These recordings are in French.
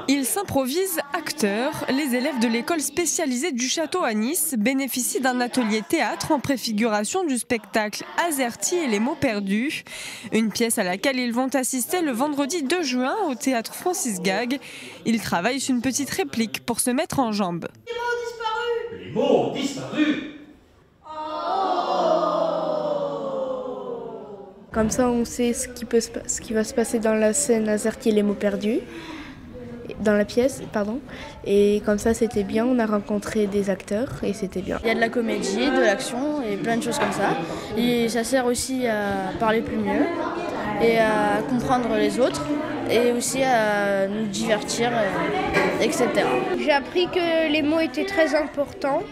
Ils s'improvisent acteurs. Les élèves de l'école spécialisée du château à Nice bénéficient d'un atelier théâtre en préfiguration du spectacle Azerty et les mots perdus. Une pièce à laquelle ils vont assister le vendredi 2 juin au théâtre Francis Gag. Ils travaillent sur une petite réplique pour se mettre en jambes. Les mots ont disparu. Les mots ont disparu. Comme ça, on sait ce qui va se passer dans la scène Azerty et les mots perdus, dans la pièce, pardon. Et comme ça, c'était bien, on a rencontré des acteurs et c'était bien. Il y a de la comédie, de l'action et plein de choses comme ça. Et ça sert aussi à parler plus mieux et à comprendre les autres et aussi à nous divertir, etc. J'ai appris que les mots étaient très importants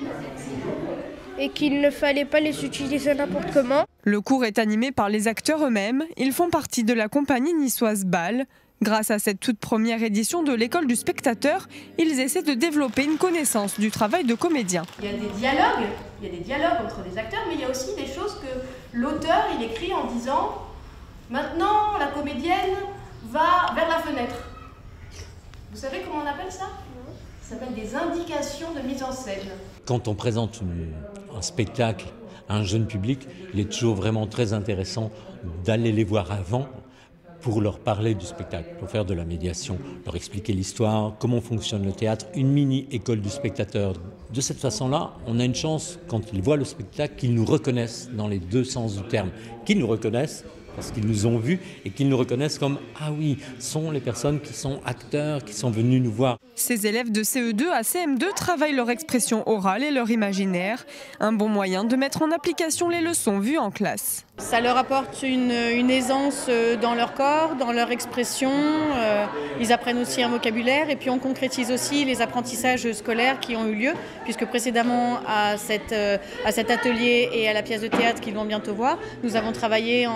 et qu'il ne fallait pas les utiliser n'importe comment. Le cours est animé par les acteurs eux-mêmes. Ils font partie de la compagnie niçoise Bâle. Grâce à cette toute première édition de l'école du spectateur, ils essaient de développer une connaissance du travail de comédien. Il y a des dialogues entre les acteurs, mais il y a aussi des choses que l'auteur il écrit en disant « Maintenant, la comédienne va vers la fenêtre ». Vous savez comment on appelle ça ? Ça s'appelle des indications de mise en scène. Quand on présente un spectacle à un jeune public, il est toujours vraiment très intéressant d'aller les voir avant pour leur parler du spectacle, pour faire de la médiation, leur expliquer l'histoire, comment fonctionne le théâtre, une mini-école du spectateur. De cette façon-là, on a une chance, quand ils voient le spectacle, qu'ils nous reconnaissent dans les deux sens du terme, qu'ils nous reconnaissent parce qu'ils nous ont vus et qu'ils nous reconnaissent comme « Ah oui, sont les personnes qui sont acteurs, qui sont venus nous voir ». Ces élèves de CE2 à CM2 travaillent leur expression orale et leur imaginaire. Un bon moyen de mettre en application les leçons vues en classe. Ça leur apporte une aisance dans leur corps, dans leur expression. Ils apprennent aussi un vocabulaire et puis on concrétise aussi les apprentissages scolaires qui ont eu lieu, puisque précédemment à cet atelier et à la pièce de théâtre qu'ils vont bientôt voir, nous avons travaillé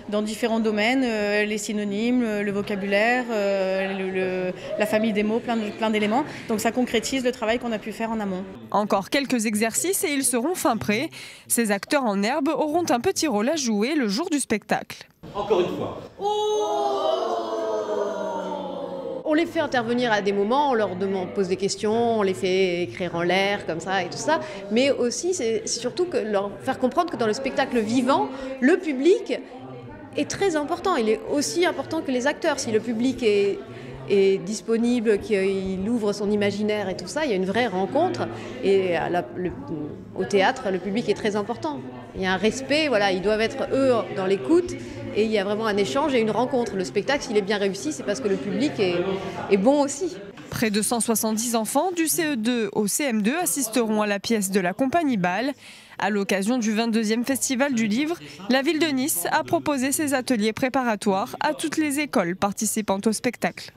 dans différents domaines, les synonymes, le vocabulaire, la famille des mots, plein d'éléments. Donc ça concrétise le travail qu'on a pu faire en amont. Encore quelques exercices et ils seront fin prêts. Ces acteurs en herbe auront un petit rôle à jouer le jour du spectacle. Encore une fois. On les fait intervenir à des moments, on leur pose des questions, on les fait écrire en l'air comme ça et tout ça. Mais aussi, c'est surtout que leur faire comprendre que dans le spectacle vivant, le public est très important. Il est aussi important que les acteurs. Si le public est disponible, qu'il ouvre son imaginaire et tout ça, il y a une vraie rencontre. Et au théâtre, le public est très important. Il y a un respect, voilà, ils doivent être eux dans l'écoute et il y a vraiment un échange et une rencontre. Le spectacle, s'il est bien réussi, c'est parce que le public est bon aussi. Près de 170 enfants du CE2 au CM2 assisteront à la pièce de la compagnie Bâle. À l'occasion du 22e Festival du Livre, la ville de Nice a proposé ces ateliers préparatoires à toutes les écoles participant au spectacle.